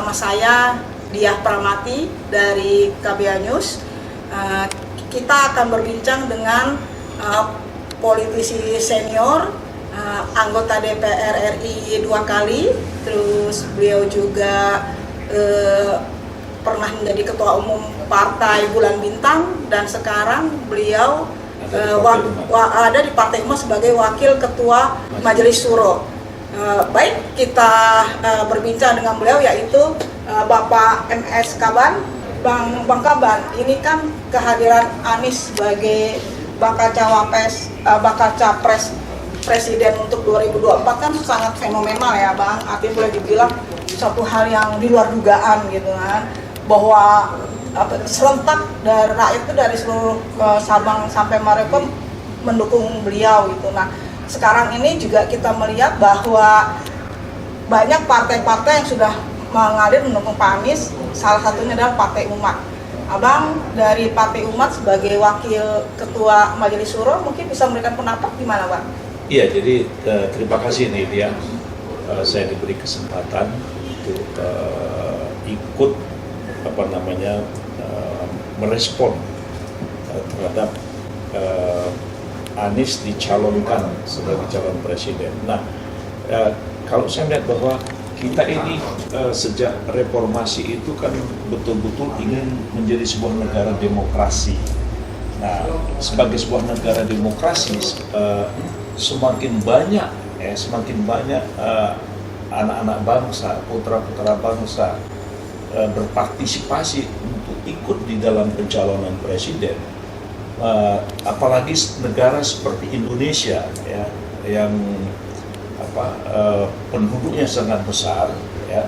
bersama saya Diah Pramati dari KBA News. Kita akan berbincang dengan politisi senior, anggota DPR RI 2 kali, terus beliau juga pernah menjadi ketua umum Partai Bulan Bintang, dan sekarang beliau ada di Partai Umat sebagai wakil ketua Majelis Syuro. Baik, kita berbincang dengan beliau, yaitu Bapak MS Kaban. Bang Kaban, ini kan kehadiran Anies sebagai bakal capres presiden untuk 2024 kan sangat fenomenal ya Bang. Artinya boleh dibilang satu hal yang di luar dugaan gitu kan, bahwa serentak dari rakyat itu dari seluruh Sabang sampai Merauke mendukung beliau gitu. Nah, sekarang ini juga kita melihat bahwa banyak partai-partai yang sudah mengalir mendukung Pak Anies, salah satunya adalah Partai Umat. Abang dari Partai Umat sebagai wakil ketua Majelis Syuro mungkin bisa memberikan pendapat gimana, Bang? Iya, jadi terima kasih nih dia, saya diberi kesempatan untuk ikut merespon terhadap Anies dicalonkan sebagai calon presiden. Nah, kalau saya melihat bahwa kita ini sejak reformasi itu kan betul-betul ingin menjadi sebuah negara demokrasi. Nah, sebagai sebuah negara demokrasi, semakin banyak anak-anak bangsa, putra-putra bangsa berpartisipasi untuk ikut di dalam pencalonan presiden. Apalagi negara seperti Indonesia ya, yang penduduknya sangat besar ya,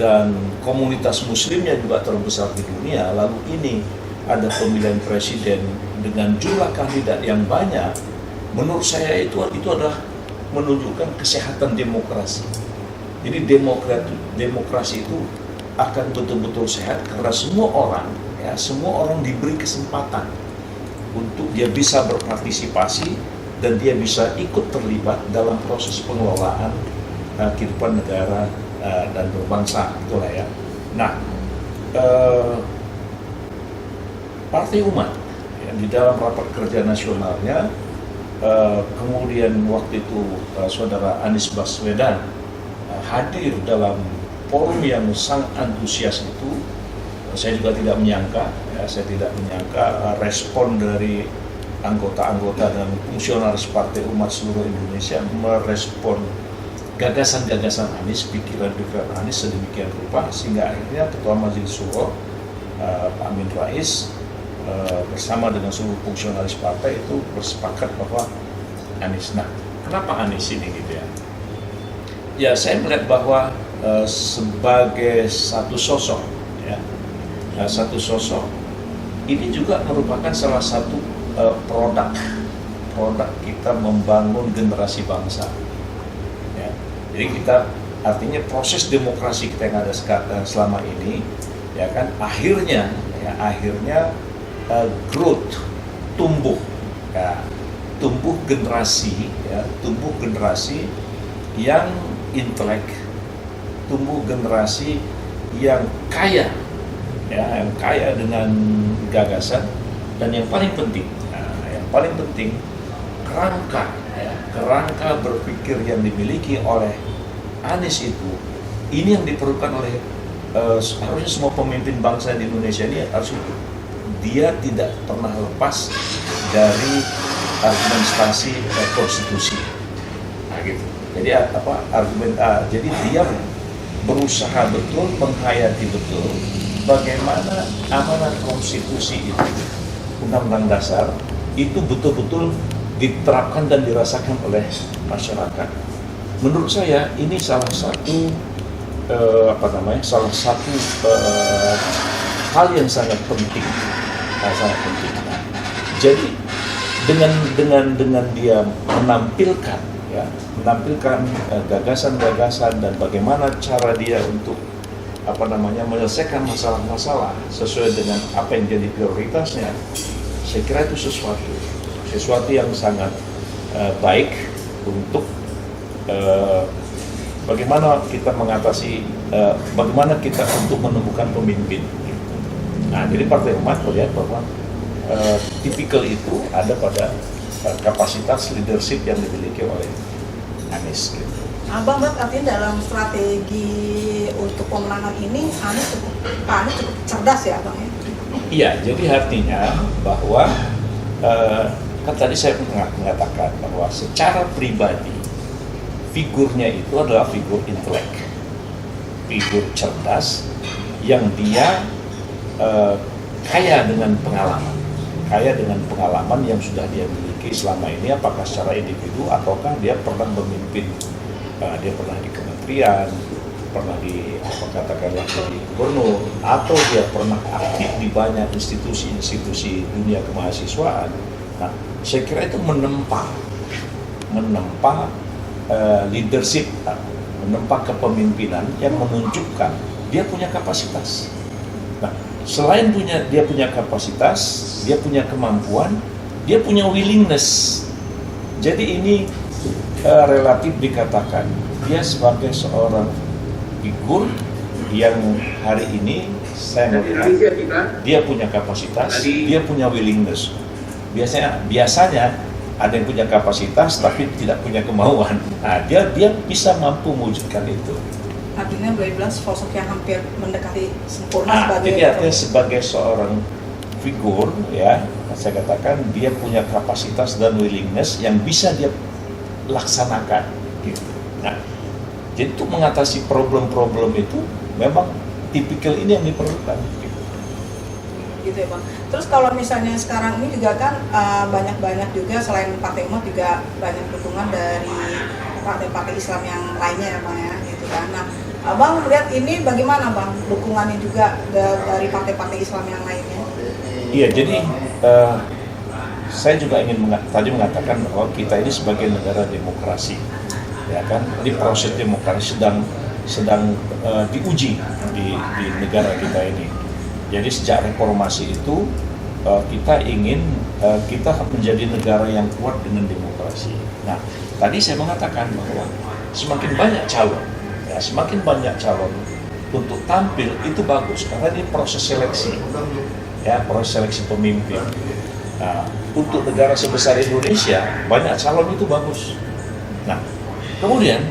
dan komunitas muslimnya juga terbesar di dunia, lalu ini ada pemilihan presiden dengan jumlah kandidat yang banyak. Menurut saya itu adalah menunjukkan kesehatan demokrasi. Jadi demokrasi itu akan betul-betul sehat karena semua orang diberi kesempatan untuk dia bisa berpartisipasi dan dia bisa ikut terlibat dalam proses pengelolaan kehidupan negara dan berbangsa, itulah ya. Nah, Partai Umat ya, di dalam rapat kerja nasionalnya, kemudian waktu itu saudara Anies Baswedan hadir dalam forum yang sangat antusias itu. Saya juga tidak menyangka, respon dari anggota-anggota dan fungsionaris Partai Umat seluruh Indonesia merespon gagasan-gagasan Anies, pikiran-pikiran Anies sedemikian rupa, sehingga akhirnya Ketua Majelis Syuro Pak Amin Rais bersama dengan seluruh fungsionaris partai itu bersepakat bahwa Anies. Nah, kenapa Anies ini gitu ya? Ya, saya melihat bahwa sebagai satu sosok ya, ini juga merupakan salah satu produk kita membangun generasi bangsa ya. Jadi kita, artinya proses demokrasi kita yang ada selama ini ya kan, akhirnya growth, tumbuh generasi yang intelek, tumbuh generasi yang kaya ya, yang kaya dengan gagasan, dan yang paling penting kerangka berpikir yang dimiliki oleh Anies itu, ini yang diperlukan oleh harusnya semua pemimpin bangsa di Indonesia ini. Harus dia tidak pernah lepas dari argumentasi konstitusi. Nah, gitu. Jadi jadi dia berusaha betul, menghayati betul bagaimana amanat konstitusi itu, Undang-Undang Dasar itu betul-betul diterapkan dan dirasakan oleh masyarakat. Menurut saya ini salah satu hal yang sangat penting. Jadi dengan dia menampilkan gagasan-gagasan dan bagaimana cara dia untuk menyelesaikan masalah-masalah sesuai dengan apa yang jadi prioritasnya, saya kira itu sesuatu yang sangat baik untuk bagaimana kita mengatasi, bagaimana kita untuk menemukan pemimpin. Nah, jadi Partai Umat melihat bahwa tipikal itu ada pada kapasitas leadership yang dimiliki oleh Anies. Gitu. Abang artinya dalam strategi untuk pemenangan ini Pak Anies cukup cerdas ya Bang ya? Iya, jadi artinya bahwa kan tadi saya mengatakan bahwa secara pribadi figurnya itu adalah figur intelek, figur cerdas yang dia kaya dengan pengalaman yang sudah dia miliki selama ini, apakah secara individu ataukah dia pernah memimpin, dia pernah di kementerian, pernah di katakanlah jadi gubernur, atau dia pernah aktif di banyak institusi dunia kemahasiswaan. Nah, saya kira itu menempa leadership, menempa kepemimpinan yang menunjukkan dia punya kapasitas. Nah, selain dia punya kapasitas, dia punya kemampuan, dia punya willingness. Jadi ini relatif dikatakan dia sebagai seorang figur yang hari ini saya melihat dia punya kapasitas, dia punya willingness. Biasanya ada yang punya kapasitas tapi tidak punya kemauan. Nah, dia bisa mampu mewujudkan itu. Artinya boleh bilang sosok yang hampir mendekati sempurna sebagai. Jadi artinya sebagai seorang figur, ya, saya katakan dia punya kapasitas dan willingness yang bisa dia laksanakan. Gitu. Nah, jadi untuk mengatasi problem-problem itu memang tipikal ini yang diperlukan. Gitu ya Bang. Terus kalau misalnya sekarang ini juga kan banyak juga selain Partai Umat juga banyak dukungan dari partai-partai Islam yang lainnya ya Bang ya, gitu kan. Nah, Abang melihat ini bagaimana Bang dukungannya juga dari partai-partai Islam yang lainnya? Iya, jadi saya juga ingin tadi mengatakan bahwa kita ini sebagai negara demokrasi, ya kan, di proses demokrasi sedang diuji di negara kita ini. Jadi sejak reformasi itu kita ingin kita menjadi negara yang kuat dengan demokrasi. Nah, tadi saya mengatakan bahwa semakin banyak calon untuk tampil itu bagus karena ini proses seleksi, ya, proses seleksi pemimpin. Nah, untuk negara sebesar Indonesia banyak calon itu bagus. Nah, kemudian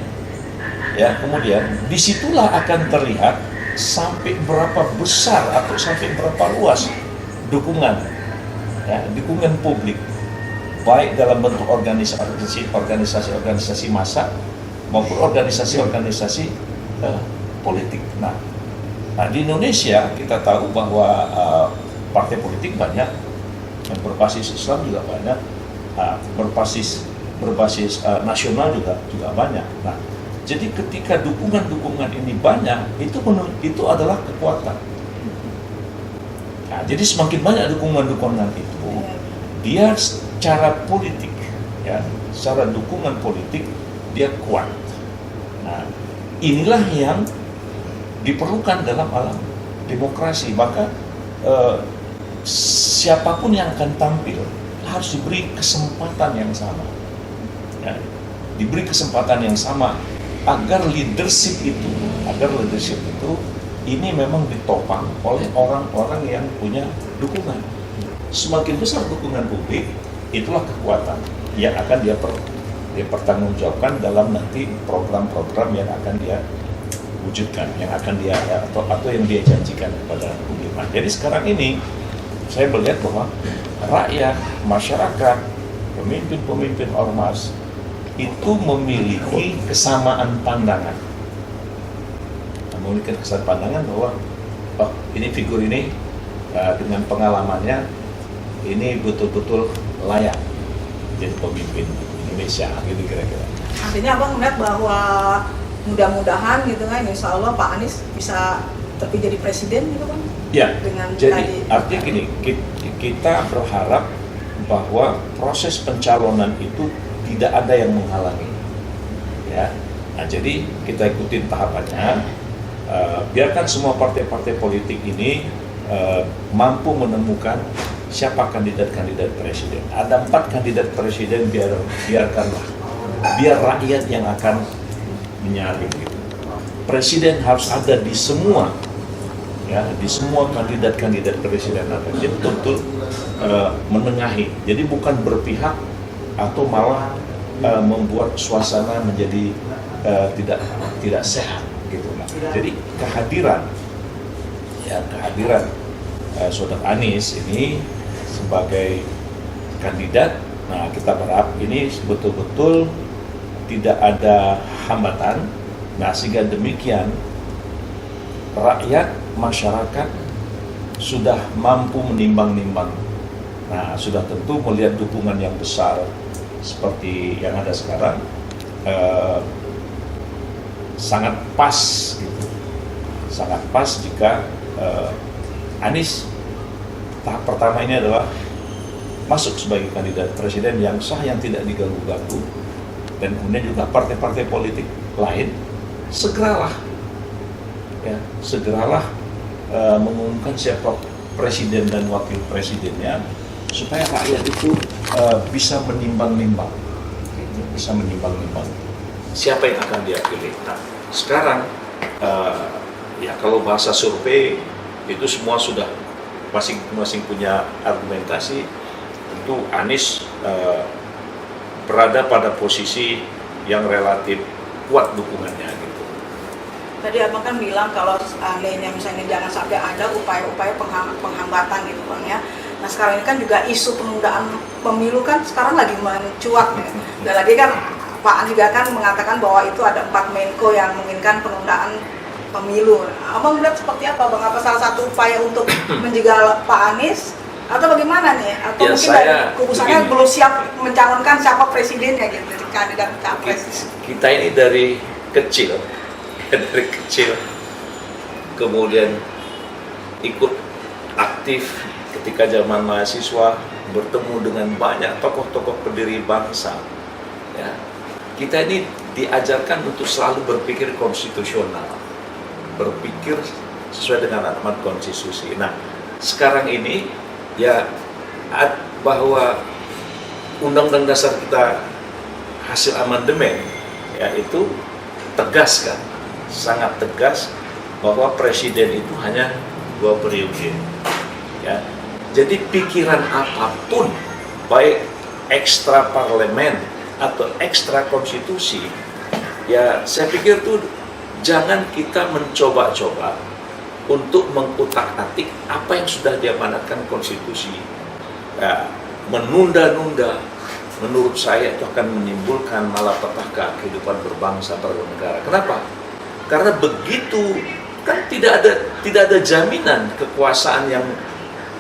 disitulah akan terlihat sampai berapa besar atau sampai berapa luas dukungan, ya, dukungan publik, baik dalam bentuk organisasi massa maupun organisasi politik. Nah, di Indonesia kita tahu bahwa partai politik banyak, yang berbasis Islam juga banyak, berbasis nasional juga banyak. Nah, jadi ketika dukungan ini banyak, itu adalah kekuatan. Nah, jadi semakin banyak dukungan itu, dia secara politik, ya, secara dukungan politik dia kuat. Nah, inilah yang diperlukan dalam alam demokrasi. Maka siapapun yang akan tampil harus diberi kesempatan yang sama, ya, diberi kesempatan yang sama agar leadership itu ini memang ditopang oleh orang-orang yang punya dukungan. Semakin besar dukungan publik, itulah kekuatan yang akan dia pertanggungjawabkan dalam nanti program-program yang akan dia wujudkan, yang akan dia atau yang dia janjikan kepada publik. Nah, jadi sekarang ini saya melihat bahwa rakyat, masyarakat, pemimpin-pemimpin ormas itu memiliki kesamaan pandangan. Memiliki kesamaan pandangan bahwa ini figur ini dengan pengalamannya ini betul-betul layak jadi pemimpin Indonesia, gitu kira-kira. Artinya Abang melihat bahwa mudah-mudahan gitu kan, insya Allah Pak Anies bisa terpilih jadi presiden gitu kan? Ya, dengan jadi artinya gini, kita berharap bahwa proses pencalonan itu tidak ada yang menghalangi, ya. Nah, jadi kita ikutin tahapannya, biarkan semua partai-partai politik ini mampu menemukan siapa kandidat-kandidat presiden. Ada 4 kandidat presiden, biarkanlah, biar rakyat yang akan menyaring gitu. Presiden harus ada di semua, ya, di semua kandidat presiden ada. Jadi betul-betul menengahi. Jadi bukan berpihak atau malah membuat suasana menjadi tidak sehat gitu. Jadi kehadiran Saudara Anies ini sebagai kandidat, nah kita berharap ini betul-betul tidak ada hambatan. Nah, sehingga demikian rakyat, masyarakat sudah mampu menimbang-nimbang. Nah, sudah tentu melihat dukungan yang besar seperti yang ada sekarang, sangat pas gitu. Sangat pas jika Anies tahap pertama ini adalah masuk sebagai kandidat presiden yang sah, yang tidak diganggu-ganggu, dan kemudian juga partai-partai politik lain segeralah mengumumkan siapa presiden dan wakil presidennya, supaya rakyat itu bisa menimbang-nimbang siapa yang akan dia pilih. Nah, sekarang ya kalau bahasa survei itu semua sudah masing-masing punya argumentasi. Tentu Anies berada pada posisi yang relatif kuat dukungannya gitu. Tadi Abang kan bilang kalau seandainya misalnya jangan sampai ada upaya-upaya penghambatan gitu Bang ya. Nah sekarang ini kan juga isu penundaan pemilu kan sekarang lagi mencuat ya. Dan lagi kan Pak Anies juga kan mengatakan bahwa itu ada 4 Menko yang menginginkan penundaan pemilu. Abang melihat seperti apa Bang? Apa salah satu upaya untuk menjegal Pak Anies? Atau bagaimana nih? Atau Ya, mungkin dari kubusannya belum siap mencalonkan siapa presidennya gitu, jadi kandidat capres. Kita ini dari kecil kemudian ikut aktif ketika zaman mahasiswa, bertemu dengan banyak tokoh-tokoh pendiri bangsa. Ya, kita ini diajarkan untuk selalu berpikir konstitusional, berpikir sesuai dengan amanat konstitusi. Nah, sekarang ini ya bahwa Undang-Undang Dasar kita hasil amandemen yaitu tegaskan, sangat tegas bahwa presiden itu hanya 2 periode. Ya. Jadi pikiran apapun, baik ekstra parlemen atau ekstra konstitusi, ya saya pikir tuh jangan kita mencoba-coba untuk mengutak-atik apa yang sudah diamanatkan konstitusi. Ya, menunda-nunda menurut saya itu akan menimbulkan malapetaka kehidupan berbangsa bernegara. Kenapa? Karena begitu kan tidak ada jaminan kekuasaan yang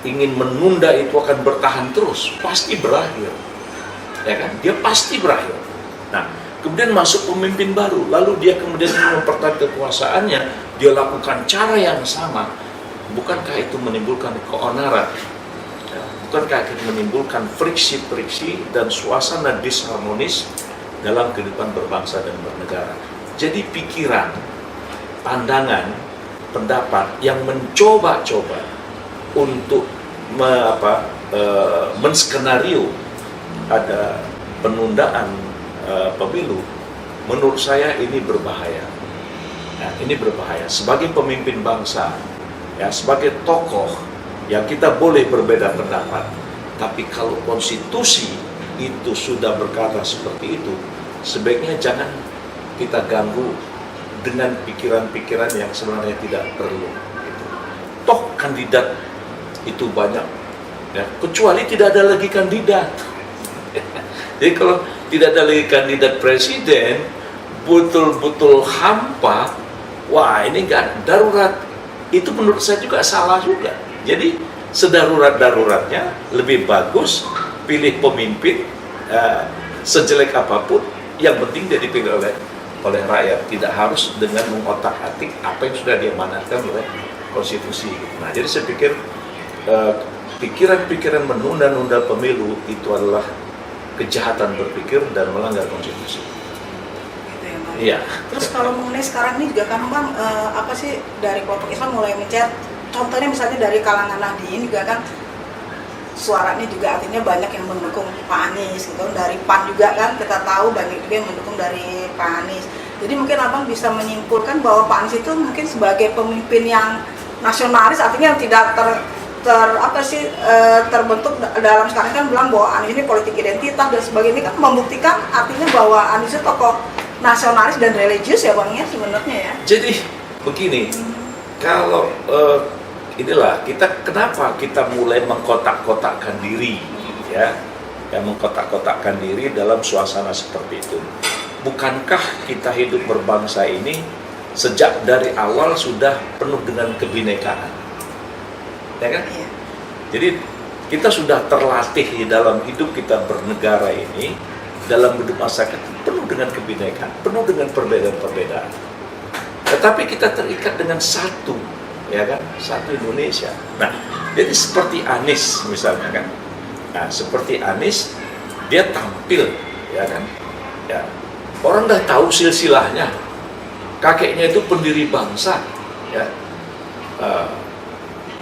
ingin menunda itu akan bertahan terus, pasti berakhir. Ya kan? Dia pasti berakhir. Nah, kemudian masuk pemimpin baru, lalu dia kemudian mempertahankan kekuasaannya, dia lakukan cara yang sama. Bukankah itu menimbulkan keonaran? Ya, bukankah itu menimbulkan friksi-friksi dan suasana disharmonis dalam kehidupan berbangsa dan bernegara? Jadi pikiran, pandangan, pendapat yang mencoba-coba untuk menskenario ada penundaan pemilu, menurut saya ini berbahaya. Nah, ini berbahaya. Sebagai pemimpin bangsa, ya sebagai tokoh, yang kita boleh berbeda pendapat, tapi kalau konstitusi itu sudah berkata seperti itu, sebaiknya jangan kita ganggu dengan pikiran-pikiran yang sebenarnya tidak perlu. Toh kandidat itu banyak, ya, kecuali tidak ada lagi kandidat. Jadi kalau tidak ada lagi kandidat presiden, betul-betul hampa, wah ini kan darurat. Itu menurut saya juga salah juga. Jadi sedarurat-daruratnya lebih bagus pilih pemimpin sejelek apapun, yang penting dia dipilih oleh rakyat, tidak harus dengan mengotak-atik apa yang sudah diamanatkan oleh konstitusi. Nah, jadi saya pikir pikiran-pikiran menunda-nunda pemilu itu adalah kejahatan berpikir dan melanggar konstitusi. Gitu ya, Bang. Iya. Terus kalau mengenai sekarang ini juga kan Bang, apa sih dari kelompok Islam mulai mencet, contohnya misalnya dari kalangan Nahdien juga kan suaranya juga artinya banyak yang mendukung Pak Anies gitu, dari PAN juga kan kita tahu banyak juga yang mendukung dari Pak Anies. Jadi mungkin abang bisa menyimpulkan bahwa Pak Anies itu mungkin sebagai pemimpin yang nasionalis, artinya yang tidak terbentuk dalam sekarang kan bilang bahwa Anies ini politik identitas dan sebagainya, ini kan membuktikan artinya bahwa Anies itu tokoh nasionalis dan religius ya bang ya sebenarnya ya. Jadi begini, kalau inilah kenapa kita mulai mengkotak-kotakkan diri, ya mengkotak-kotakkan diri dalam suasana seperti itu. Bukankah kita hidup berbangsa ini sejak dari awal sudah penuh dengan kebinekaan, ya kan? Iya. Jadi kita sudah terlatih di dalam hidup kita bernegara ini, dalam hidup masyarakat penuh dengan kebinekaan, penuh dengan perbedaan-perbedaan. Tetapi kita terikat dengan satu, ya kan? Satu Indonesia. Nah, jadi seperti Anies misalnya kan. Nah, seperti Anies dia tampil, ya kan? Ya. Orang dah tahu silsilahnya. Kakeknya itu pendiri bangsa, ya.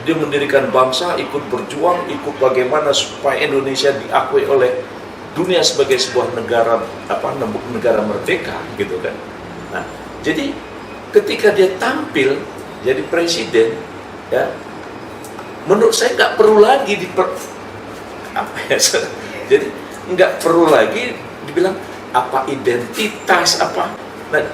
Dia mendirikan bangsa, ikut berjuang, ikut bagaimana supaya Indonesia diakui oleh dunia sebagai sebuah negara negara merdeka, gitu kan. Nah, jadi ketika dia tampil jadi presiden, ya, menurut saya nggak perlu lagi jadi nggak perlu lagi dibilang apa identitas apa. Nah,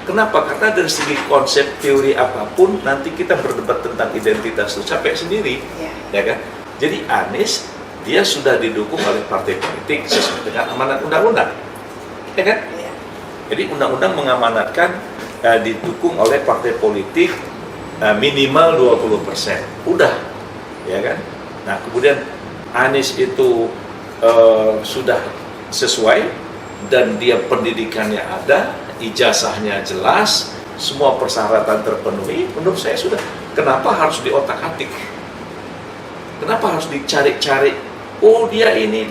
kenapa? Karena dari segi konsep teori apapun nanti kita berdebat tentang identitas itu capek sendiri, ya kan? Jadi Anies dia sudah didukung oleh partai politik sesuai dengan amanat undang-undang, ya kan? Jadi undang-undang mengamanatkan didukung oleh partai politik minimal 20%, udah, ya kan? Nah kemudian Anies itu sudah sesuai dan dia pendidikannya ada, ijazahnya jelas, semua persyaratan terpenuhi. Menurut saya sudah. Kenapa harus diotak-atik? Kenapa harus dicari-cari? Oh dia ini.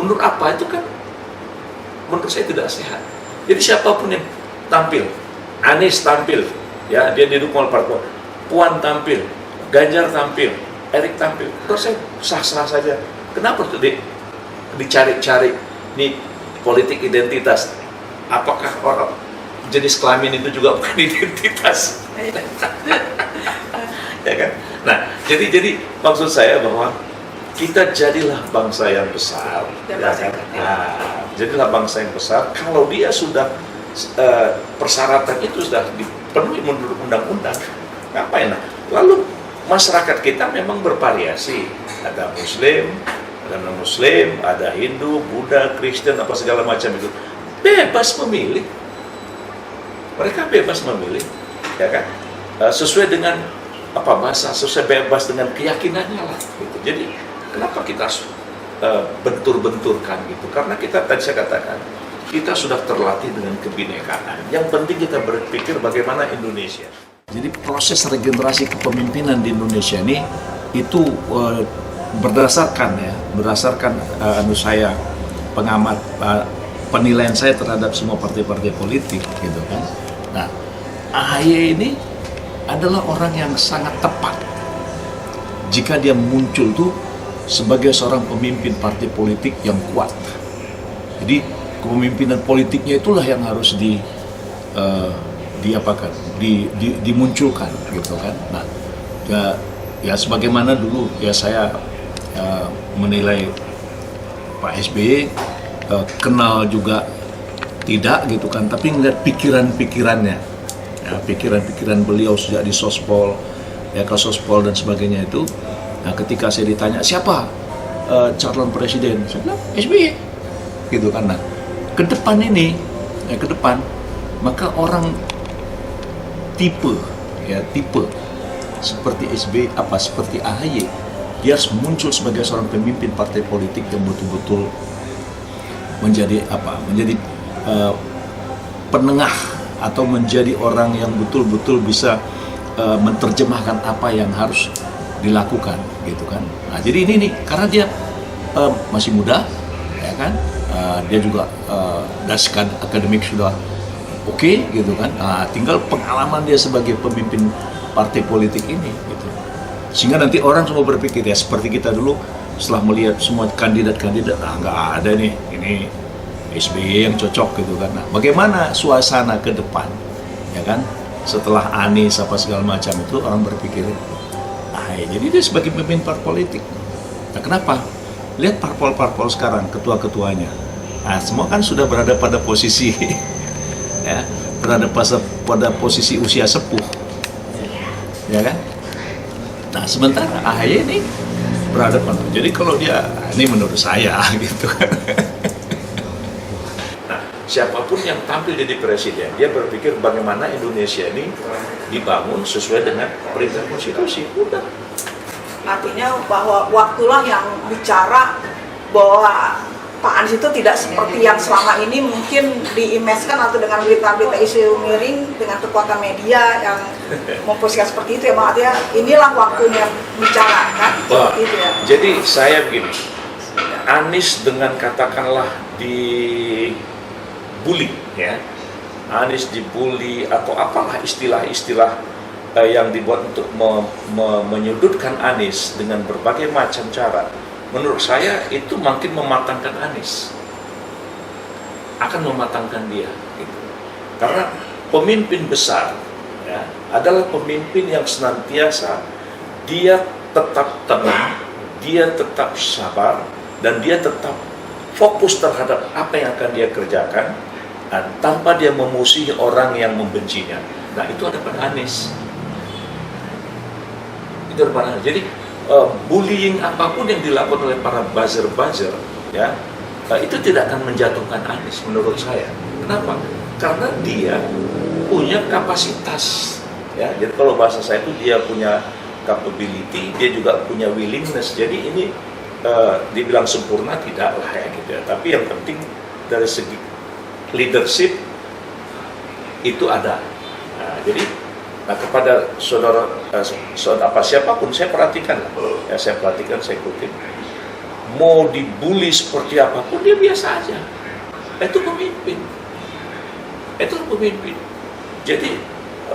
Menurut apa itu kan? Menurut saya tidak sehat. Jadi siapapun yang tampil, Anies tampil, ya dia didukung oleh parpol, Puan tampil, Ganjar tampil, Erik tampil. Menurut saya sah-sah saja. Kenapa tuh dicari-cari nih politik identitas? Apakah orang jenis kelamin itu juga bukan identitas? Ya kan? Nah, jadi maksud saya bahwa kita jadilah bangsa yang besar, ya kan? Nah, jadilah bangsa yang besar. Kalau dia sudah persyaratan itu sudah dipenuhi menurut undang-undang, ngapain? Nah, lalu masyarakat kita memang bervariasi. Ada Muslim, ada non-Muslim, ada Hindu, Buddha, Kristen, apa segala macam itu. Bebas memilih. Mereka bebas memilih, ya kan? Sesuai dengan bahasa, sesuai bebas dengan keyakinannya lah. Gitu. Jadi kenapa kita harus bentur-benturkan gitu? Karena kita tadi saya katakan kita sudah terlatih dengan kebinekaan. Yang penting kita berpikir bagaimana Indonesia. Jadi proses regenerasi kepemimpinan di Indonesia ini itu berdasarkan saya pengamat penilaian saya terhadap semua partai-partai politik gitu kan. Nah, AHY ini adalah orang yang sangat tepat jika dia muncul tuh sebagai seorang pemimpin partai politik yang kuat. Jadi kepemimpinan politiknya itulah yang harus dimunculkan gitu kan. Nah, ya sebagaimana dulu ya saya menilai Pak SBY kenal juga tidak gitu kan, tapi ngeliat pikiran-pikirannya, ya, pikiran-pikiran beliau sejak di Sospol, ya ke Sospol dan sebagainya itu. Nah, ketika saya ditanya siapa calon presiden, saya bilang SBY, gitu kan. Nah, ke depan maka orang tipe seperti SBY seperti AHY, dia harus muncul sebagai seorang pemimpin partai politik yang betul-betul menjadi penengah atau menjadi orang yang betul-betul bisa menerjemahkan apa yang harus dilakukan gitu kan. Nah, jadi ini karena dia masih muda, ya kan, dia juga daskan akademik sudah oke, gitu kan. Nah, tinggal pengalaman dia sebagai pemimpin partai politik ini gitu. Sehingga nanti orang semua berpikir ya seperti kita dulu setelah melihat semua kandidat nggak ada nih SBY yang cocok gitu kan. Nah, bagaimana suasana ke depan, ya kan? Setelah Anies apa segala macam itu orang berpikir, jadi dia sebagai pemimpin partai politik. Nah, kenapa? Lihat parpol-parpol sekarang, ketua-ketuanya. Nah, semua kan sudah berada pada posisi, ya, berada pada posisi usia sepuh, ya kan? Nah, sementara AHY ini berada pada, jadi kalau dia, ini menurut saya gitu kan. Nah, siapapun yang tampil jadi presiden, dia berpikir bagaimana Indonesia ini dibangun sesuai dengan perintah konstitusi. Udah. Artinya bahwa waktulah yang bicara bahwa Pak Anies itu tidak seperti yang selama ini mungkin diimeskan atau dengan berita-berita isu miring dengan kekuatan media yang memposisikan seperti itu ya Bang. Artinya inilah waktunya bicara kan seperti itu ya. Jadi saya begini, Anies dengan katakanlah dibully ya, Anies dibully atau apalah istilah-istilah yang dibuat untuk menyudutkan Anies dengan berbagai macam cara, menurut saya itu makin mematangkan Anies, akan mematangkan dia gitu. Karena pemimpin besar ya, adalah pemimpin yang senantiasa dia tetap tenang, dia tetap sabar, dan dia tetap fokus terhadap apa yang akan dia kerjakan, dan tanpa dia memusuhi orang yang membencinya. Nah, itu ada pada Anies. Jadi bullying apapun yang dilakukan oleh para buzzer-buzzer ya, itu tidak akan menjatuhkan Anies menurut saya. Kenapa? Karena dia punya kapasitas ya. Jadi kalau bahasa saya itu dia punya capability, dia juga punya willingness. Jadi ini dibilang sempurna tidak lah ya gitu ya. Tapi yang penting dari segi leadership itu ada. Nah, jadi kepada saudara siapapun saya perhatikan lah, ya, saya ikutin. Mau dibully seperti apapun dia biasa aja. Itu pemimpin. Jadi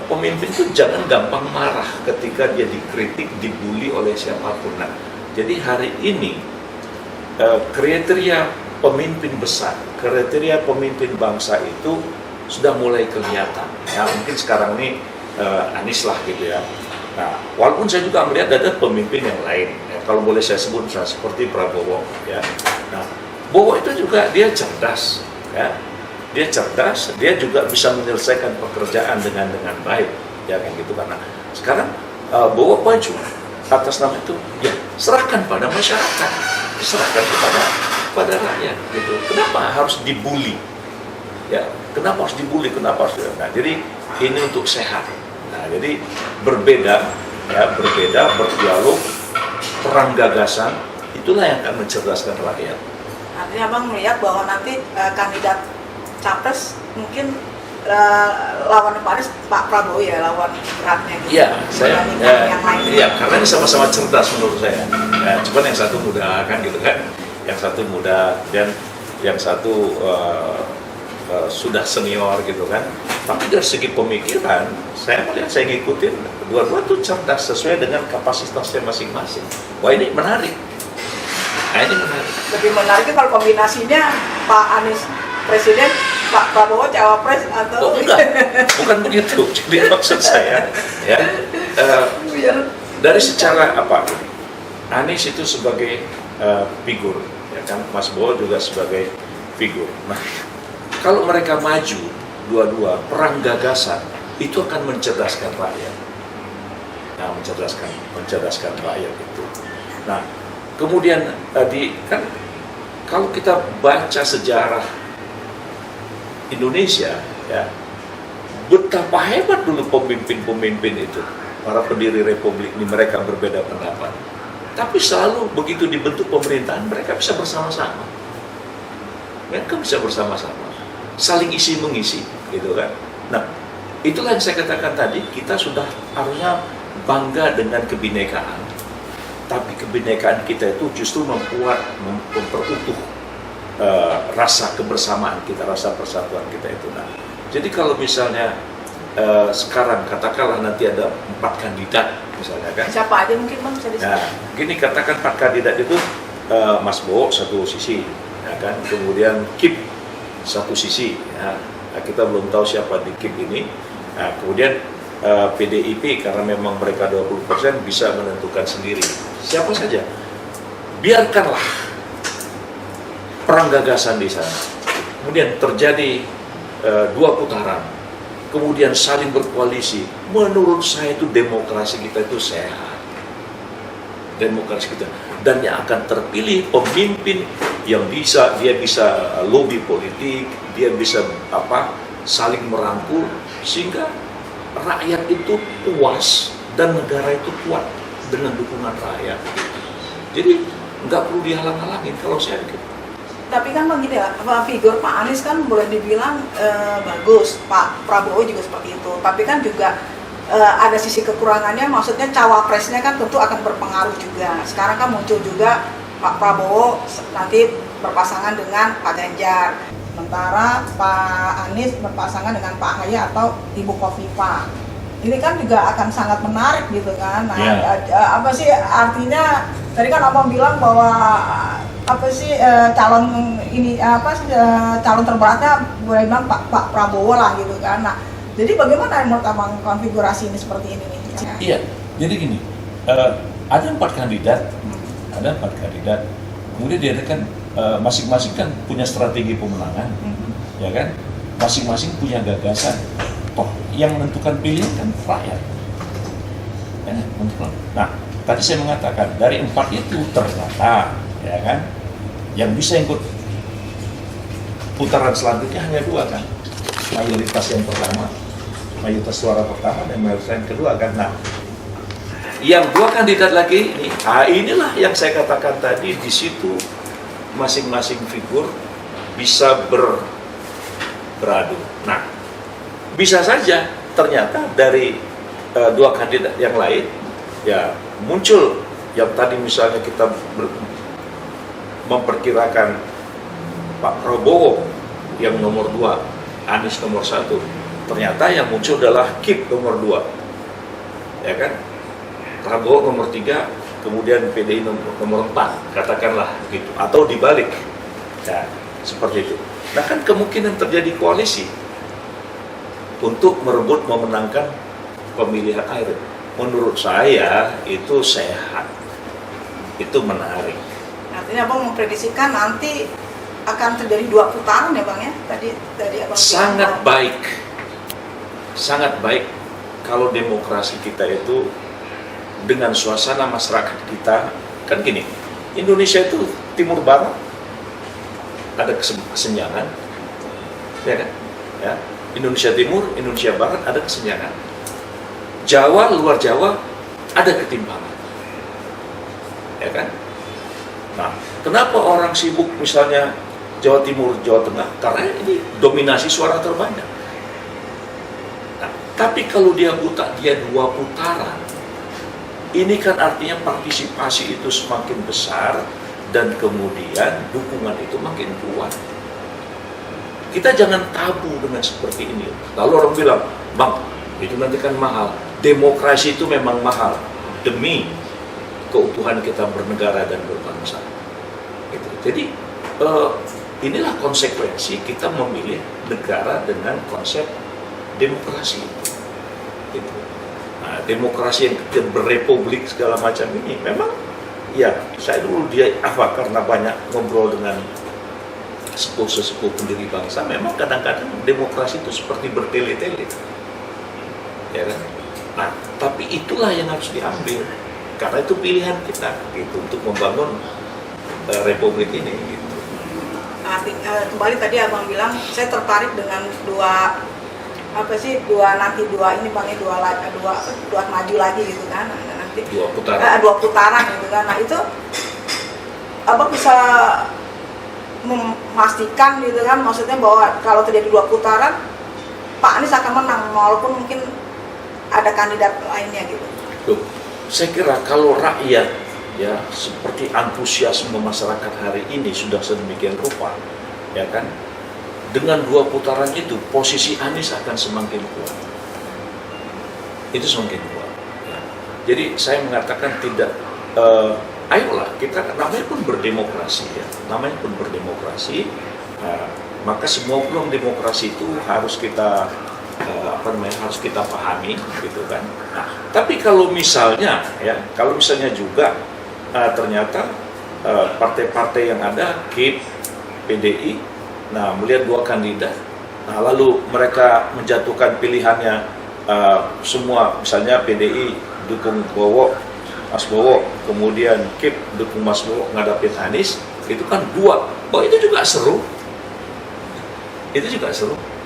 pemimpin itu jangan gampang marah ketika dia dikritik, dibully oleh siapapun. Nah, jadi hari ini kriteria pemimpin besar, kriteria pemimpin bangsa itu sudah mulai kelihatan. Ya, mungkin sekarang ini Anies lah gitu ya. Nah, walaupun saya juga melihat ada pemimpin yang lain, ya, kalau boleh saya sebut seperti Prabowo, ya. Nah, Bowo itu juga dia cerdas, ya. Dia juga bisa menyelesaikan pekerjaan dengan baik, ya kan gitu. Karena sekarang Bowo maju atas nama itu, ya serahkan pada masyarakat, serahkan kepada rakyat, gitu. Kenapa harus dibully? Ya, kenapa harus dibully? Kenapa harus? Nah, jadi ini untuk sehat. Nah, jadi berbeda, berdialog, perang gagasan, itulah yang akan mencerdaskan rakyat. Artinya Abang melihat bahwa nanti kandidat capres mungkin lawan Pak Anies, Pak Prabowo ya, lawan beratnya. Iya, yang lain. Iya, karena ini sama-sama cerdas menurut saya. Ya, cuman yang satu muda kan gitu kan, yang satu muda dan yang satu sudah senior gitu kan. Tapi dari segi pemikiran, saya melihat, saya ngikutin, dua-dua tuh cerdas sesuai dengan kapasitasnya masing-masing. Wah, ini menarik. Lebih menarik kalau kombinasinya Pak Anies presiden, Pak Prabowo cawapres atau bukan begitu. Jadi maksud saya ya, dari secara apa, Anies itu sebagai figur, ya kan, Mas Bowo juga sebagai figur. Nah, kalau mereka maju dua-dua perang gagasan, itu akan mencerdaskan rakyat. Nah, mencerdaskan rakyat itu. Nah, kemudian kan kalau kita baca sejarah Indonesia, ya, betapa hebat dulu pemimpin-pemimpin itu, para pendiri republik ini, mereka berbeda pendapat. Tapi selalu begitu dibentuk pemerintahan, mereka bisa bersama-sama. Saling isi mengisi, gitu kan. Nah, itulah yang saya katakan tadi, kita sudah harusnya bangga dengan kebinekaan. Tapi kebinekaan kita itu justru memperutuh rasa kebersamaan kita, rasa persatuan kita itu. Nah, jadi kalau misalnya sekarang katakanlah nanti ada 4 kandidat misalnya kan. Siapa aja mungkin Bang bisa disebut. Nah, gini katakan 4 kandidat itu Mas Bowo satu sisi, ya kan. Kemudian Kip satu sisi, ya, kita belum tahu siapa di KIP ini. Nah, kemudian PDIP karena memang mereka 20% bisa menentukan sendiri siapa saja. Biarkanlah perang gagasan di sana. Kemudian terjadi 2 putaran. Kemudian saling berkoalisi. Menurut saya itu demokrasi kita itu sehat. Demokrasi kita. Dan yang akan terpilih pemimpin yang dia bisa lobby politik, dia bisa saling merangkul sehingga rakyat itu puas dan negara itu kuat dengan dukungan rakyat. Jadi nggak perlu dihalang-halangin kalau saya pikir. Tapi kan begini ya, figur Pak Anies kan boleh dibilang bagus, Pak Prabowo juga seperti itu. Tapi kan juga ada sisi kekurangannya, maksudnya cawapresnya kan tentu akan berpengaruh juga. Sekarang kan muncul juga Pak Prabowo nanti berpasangan dengan Pak Ganjar. Sementara Pak Anies berpasangan dengan Pak Ahy atau Ibu Kofifa. Ini kan juga akan sangat menarik gitu kan. Nah, apa sih artinya? Tadi kan Abang bilang bahwa calon ini calon terberatnya boleh bilang Pak Prabowo lah gitu kan. Nah, jadi bagaimana menurut Abang konfigurasi ini seperti ini nih? Iya, jadi gini, ada 4 kandidat, kemudian dia kan masing-masing kan punya strategi pemenangan, ya kan? Masing-masing punya gagasan. Toh yang menentukan pilihan kan rakyat. Ya, nah, tadi saya mengatakan dari 4 itu ternyata, ya kan, yang bisa ikut putaran selanjutnya hanya 2 kan, mayoritas yang pertama, mayoritas suara pertama dan mayoritas yang kedua kan. Nah, yang 2 kandidat lagi ini, inilah yang saya katakan tadi, di situ masing-masing figur bisa beradu. Nah, bisa saja ternyata dari 2 kandidat yang lain ya muncul yang tadi misalnya kita memperkirakan Pak Prabowo yang nomor 2, Anies nomor 1. Ternyata yang muncul adalah KIP nomor 2, ya kan? Prabowo nomor 3, kemudian PDI nomor 4, katakanlah gitu, atau dibalik, ya seperti itu. Nah kan kemungkinan terjadi koalisi untuk merebut memenangkan pemilihan akhir. Menurut saya itu sehat, itu menarik. Artinya Abang memprediksikan nanti akan terjadi 2 putaran ya Bang ya? Tadi Abang sangat baik, sangat baik kalau demokrasi kita itu dengan suasana masyarakat kita. Kan gini, Indonesia itu timur barat ada kesenjangan, ya kan? Ya, Indonesia Timur, Indonesia Barat ada kesenjangan. Jawa, luar Jawa ada ketimpangan, ya kan? Nah, kenapa orang sibuk misalnya Jawa Timur, Jawa Tengah? Karena ini dominasi suara terbanyak. Nah, tapi kalau dia buta, dia 2 putaran. Ini kan artinya partisipasi itu semakin besar dan kemudian dukungan itu makin kuat. Kita jangan tabu dengan seperti ini. Lalu orang bilang, Bang, itu nanti kan mahal. Demokrasi itu memang mahal demi keutuhan kita bernegara dan berbangsa. Gitu. Jadi inilah konsekuensi kita memilih negara dengan konsep demokrasi. Gitu. Nah, demokrasi yang berrepublik segala macam ini memang, ya saya dulu karena banyak ngobrol dengan sesepuh pendiri bangsa, memang kadang-kadang demokrasi itu seperti bertele-tele, ya kan? Nah, tapi itulah yang harus diambil karena itu pilihan kita gitu untuk membangun republik ini gitu. Kembali tadi Abang bilang saya tertarik dengan dua ini Bang, dua maju lagi gitu kan, nanti 2 putaran. 2 putaran gitu kan. Nah, itu Abang bisa memastikan gitu kan, maksudnya bahwa kalau terjadi 2 putaran Pak Anies akan menang walaupun mungkin ada kandidat lainnya gitu. Loh, saya kira kalau rakyat ya seperti antusiasme masyarakat hari ini sudah sedemikian rupa, ya kan, dengan 2 putaran itu posisi Anies akan semakin kuat. Itu semakin kuat. Ya. Jadi saya mengatakan tidak. Ayolah kita namanya pun berdemokrasi ya, namanya pun berdemokrasi. Maka semua peluang demokrasi itu harus kita harus kita pahami, gitu kan. Nah, tapi kalau misalnya juga ternyata partai-partai yang ada, KIP, PDI, nah melihat 2 kandidat, nah lalu mereka menjatuhkan pilihannya semua, misalnya PDI dukung Mas Bowo, kemudian KIP dukung Mas Bowo ngadapin Anies, itu kan 2, itu juga seru.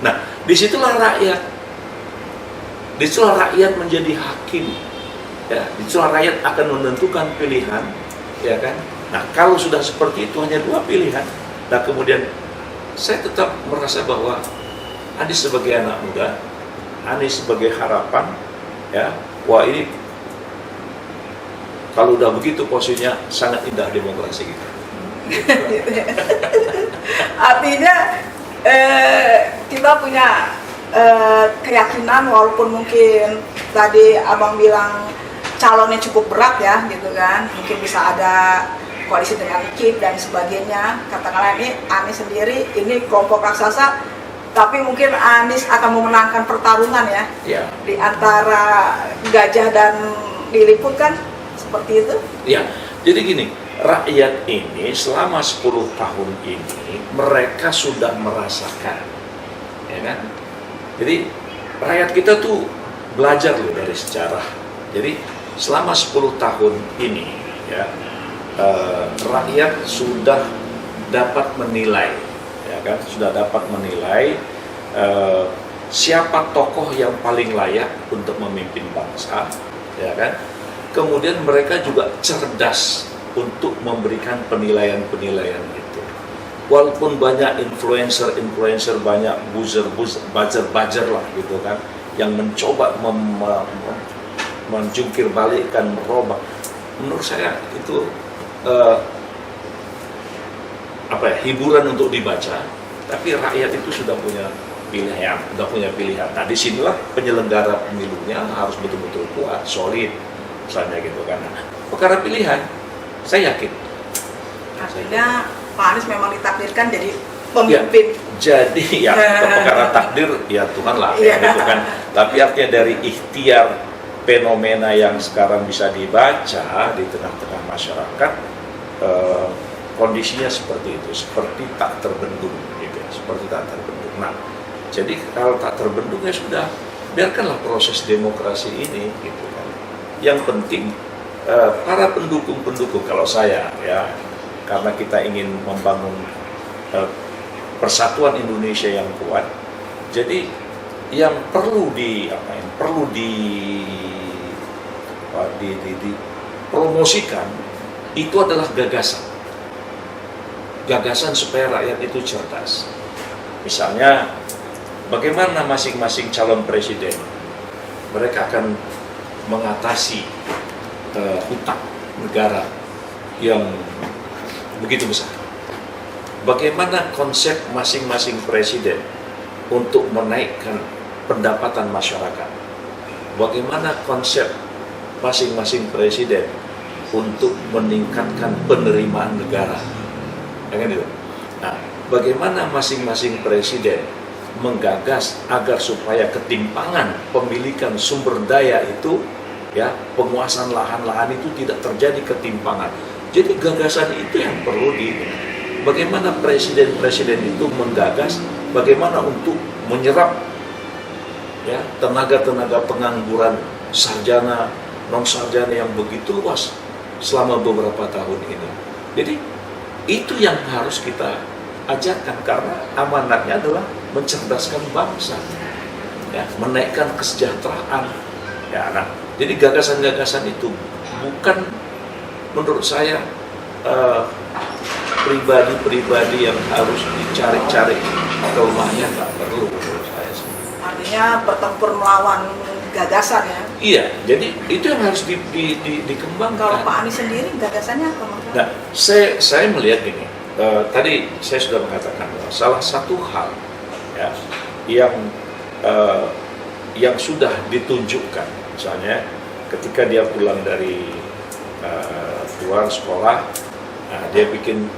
Nah, disitulah rakyat menjadi hakim, ya. Disitulah rakyat akan menentukan pilihan, ya kan. Nah, kalau sudah seperti itu hanya 2 pilihan, nah kemudian saya tetap merasa bahwa Anies sebagai anak muda, Anies sebagai harapan, ya, wah ini kalau udah begitu posisinya sangat indah demokrasi kita. Artinya kita punya keyakinan, walaupun mungkin tadi abang bilang calonnya cukup berat ya gitu kan, mungkin bisa ada koalisi dengan KIP dan sebagainya, katakanlah ini Anies sendiri ini kelompok raksasa, tapi mungkin Anies akan memenangkan pertarungan ya. Di antara Gajah dan Lilliput kan seperti itu ya. Jadi gini, rakyat ini selama 10 tahun ini mereka sudah merasakan, ya kan. Jadi rakyat kita tuh belajar loh dari sejarah. Jadi selama 10 tahun ini, ya, rakyat sudah dapat menilai, ya kan, siapa tokoh yang paling layak untuk memimpin bangsa, ya kan. Kemudian mereka juga cerdas untuk memberikan penilaian-penilaian itu. Walaupun banyak influencer, banyak buzzer lah gitu kan, yang mencoba menjungkir balikkan, merubah. Menurut saya itu hiburan untuk dibaca, tapi rakyat itu sudah punya pilihan, Nah, disinilah penyelenggara pemilunya harus betul-betul kuat, solid, misalnya gitu kan. Nah, perkara pilihan, saya yakin. Artinya Pak Anies memang ditakdirkan jadi pemimpin. Ya, jadi ya perkara takdir ya Tuhan lah, ya, gitu kan. Tapi artinya dari ikhtiar fenomena yang sekarang bisa dibaca di tengah-tengah masyarakat, kondisinya seperti itu, seperti tak terbendung, gitu, Nah, jadi kalau tak terbendung ya sudah, biarkanlah proses demokrasi ini, gitu kan. Yang penting para pendukung kalau saya, ya, karena kita ingin membangun persatuan Indonesia yang kuat, jadi yang perlu dipromosikan itu adalah gagasan supaya rakyat itu cerdas. Misalnya bagaimana masing-masing calon presiden mereka akan mengatasi hutang negara yang begitu besar. Bagaimana konsep masing-masing presiden untuk menaikkan pendapatan masyarakat. Bagaimana konsep masing-masing presiden untuk meningkatkan penerimaan negara. Nah, bagaimana masing-masing presiden menggagas agar supaya ketimpangan pemilikan sumber daya itu, ya, penguasaan lahan-lahan itu tidak terjadi ketimpangan. Jadi gagasan itu yang perlu bagaimana presiden-presiden itu menggagas bagaimana untuk menyerap, ya, tenaga-tenaga pengangguran sarjana, non-sarjana yang begitu luas selama beberapa tahun ini. Jadi itu yang harus kita ajarkan karena amanatnya adalah mencerdaskan bangsa, ya, menaikkan kesejahteraan. Ya, nah, jadi gagasan-gagasan itu bukan menurut saya pribadi-pribadi yang harus dicari-cari kelemahannya, nggak perlu menurut saya. Artinya bertempur melawan gagasan ya? Iya, jadi itu yang harus dikembangkan. Kalau Pak Anies sendiri gagasannya apa? Nah, saya melihat gini, tadi saya sudah mengatakan bahwa salah satu hal, ya, yang sudah ditunjukkan, misalnya ketika dia pulang dari luar sekolah, nah, dia bikin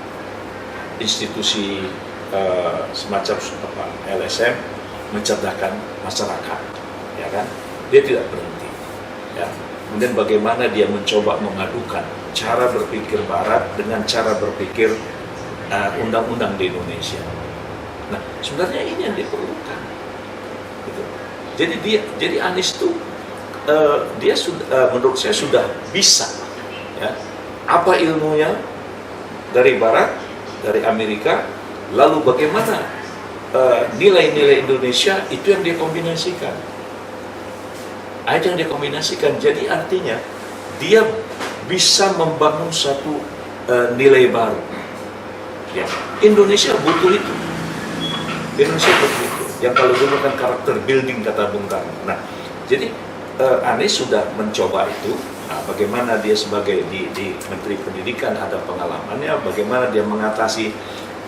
institusi semacam LSM mencerdaskan masyarakat, ya kan? Dia tidak berhenti, ya. Kemudian bagaimana dia mencoba memadukan cara berpikir Barat dengan cara berpikir undang-undang di Indonesia. Nah, sebenarnya ini yang diperlukan. Gitu. Jadi Anies itu dia sudah, menurut saya sudah bisa, ya. Apa ilmunya dari Barat, dari Amerika, lalu bagaimana nilai-nilai Indonesia itu yang dia kombinasikan. Yang dia kombinasikan. Jadi artinya dia bisa membangun satu nilai baru. Ya, Indonesia butuh itu. Indonesia butuh itu. Yang kalau dulu kan karakter building kata Bung Karno. Nah, jadi Anies sudah mencoba itu. Nah, bagaimana dia sebagai di Menteri Pendidikan ada pengalamannya, bagaimana dia mengatasi,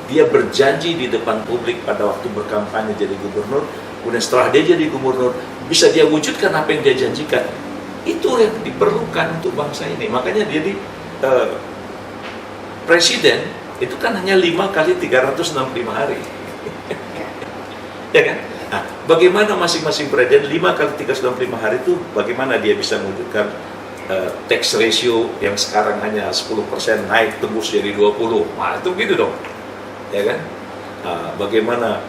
dia berjanji di depan publik pada waktu berkampanye jadi gubernur, kemudian setelah dia jadi gubernur, bisa dia wujudkan apa yang dia janjikan. Itu yang diperlukan untuk bangsa ini. Makanya jadi presiden itu kan hanya 5 kali 365 hari. Ya kan? Nah, bagaimana masing-masing presiden 5 kali 365 hari itu, bagaimana dia bisa mewujudkan tax ratio yang sekarang hanya 10% naik tembus jadi 20. Nah, itu gitu dong. Ya kan? Bagaimana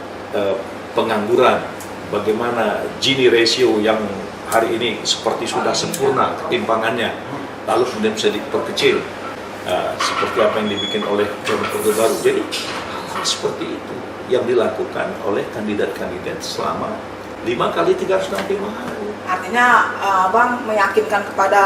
pengangguran, bagaimana Gini ratio yang hari ini seperti sudah sempurna ketimpangannya, lalu kemudian bisa diperkecil, seperti apa yang dibikin oleh John Orde Baru. Jadi hal seperti itu yang dilakukan oleh kandidat-kandidat selama 5 kali 365 hari. Artinya Abang meyakinkan kepada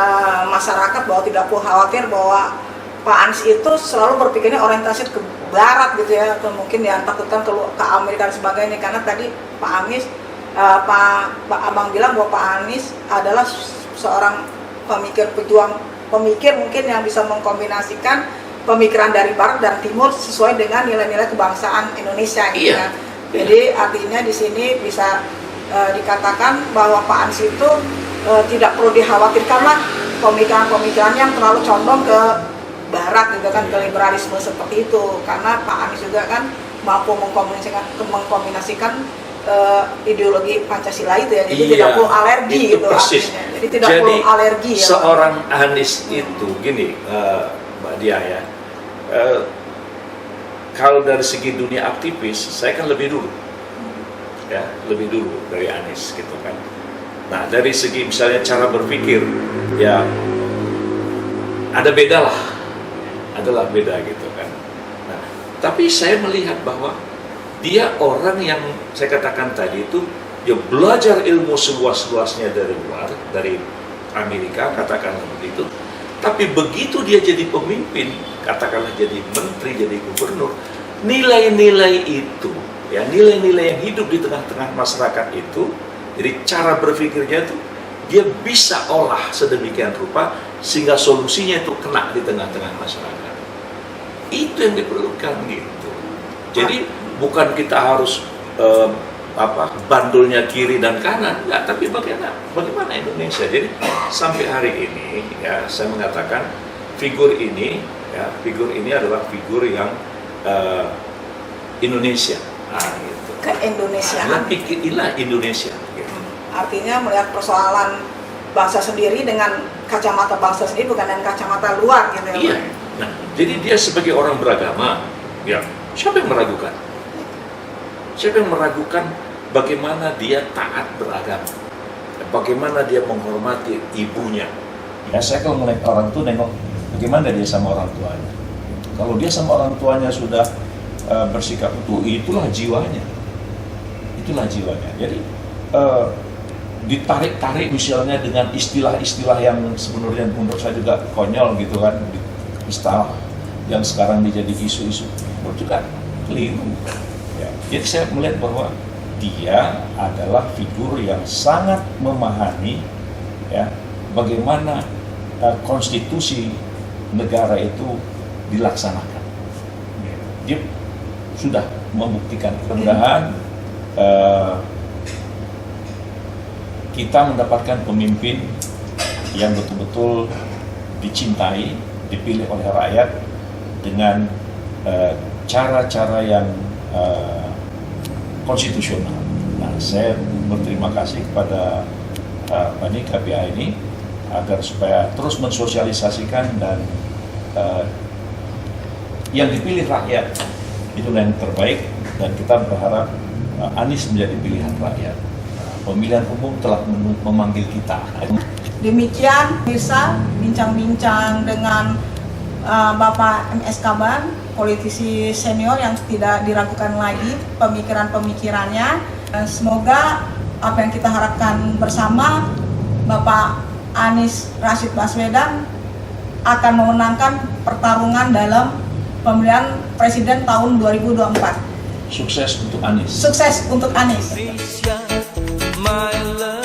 masyarakat bahwa tidak perlu khawatir bahwa Pak Anies itu selalu berpikirnya orientasi ke Barat gitu ya, atau mungkin yang takutkan ke Amerika dan sebagainya. Karena tadi Pak Anies, Abang bilang bahwa Pak Anies adalah seorang pemikir mungkin yang bisa mengkombinasikan pemikiran dari Barat dan Timur sesuai dengan nilai-nilai kebangsaan Indonesia gitu ya. Jadi artinya di sini bisa dikatakan bahwa Pak Anies itu tidak perlu dikhawatirkan lah pemikiran-pemikiran yang terlalu condong ke Barat gitu kan, ke liberalisme seperti itu, karena Pak Anies juga kan mampu mengkombinasikan ideologi Pancasila itu ya, jadi tidak perlu alergi itu gitu persis. artinya. Jadi tidak perlu alergi ya. Seorang Anies itu gini, Mbak Dia ya, kalau dari segi dunia aktivis saya kan lebih dulu, ya lebih dulu dari Anies gitu kan. Nah dari segi misalnya cara berpikir ya ada beda lah. Adalah beda gitu kan. Nah, tapi saya melihat bahwa dia orang yang saya katakan tadi itu dia belajar ilmu seluas-luasnya dari luar, dari Amerika katakanlah begitu. Tapi begitu dia jadi pemimpin, katakanlah jadi menteri, jadi gubernur, nilai-nilai itu, ya nilai-nilai yang hidup di tengah-tengah masyarakat itu, jadi cara berpikirnya itu dia bisa olah sedemikian rupa sehingga solusinya itu kena di tengah-tengah masyarakat. Itu yang diperlukan gitu. Jadi bukan kita harus bandulnya kiri dan kanan, enggak, tapi bagaimana Indonesia. Jadi sampai hari ini ya saya mengatakan figur ini adalah figur yang Indonesia. Gitu. Keindonesiaan. Inilah Indonesia. Gitu. Artinya melihat persoalan bangsa sendiri dengan kacamata bangsa sendiri, bukan dengan kacamata luar gitu ya. Iya. Nah, jadi dia sebagai orang beragama, ya siapa yang meragukan? Siapa yang meragukan bagaimana dia taat beragama? Bagaimana dia menghormati ibunya? Ya saya kalau melihat orang itu nengok bagaimana dia sama orang tuanya. Kalau dia sama orang tuanya sudah bersikap utuh, itulah jiwanya. Itulah jiwanya. Jadi ditarik-tarik misalnya dengan istilah-istilah yang sebenarnya menurut saya juga konyol gitu kan, istilah yang sekarang menjadi isu-isu, menurut juga keliru. Ya. Jadi saya melihat bahwa dia adalah figur yang sangat memahami ya bagaimana konstitusi negara itu dilaksanakan. Dia sudah membuktikan. Mudah-mudahan kita mendapatkan pemimpin yang betul-betul dicintai, dipilih oleh rakyat dengan cara-cara yang konstitusional. Nah, saya berterima kasih kepada KPA ini agar supaya terus mensosialisasikan dan yang dipilih rakyat itulah yang terbaik, dan kita berharap Anies menjadi pilihan rakyat. Pemilihan umum telah memanggil kita. Demikian bisa bincang-bincang dengan Bapak MS Kaban, politisi senior yang tidak diragukan lagi pemikiran-pemikirannya. Semoga apa yang kita harapkan bersama, Bapak Anies Rashid Baswedan akan memenangkan pertarungan dalam pemilihan presiden tahun 2024. Sukses untuk Anies. Sukses untuk Anies. My love.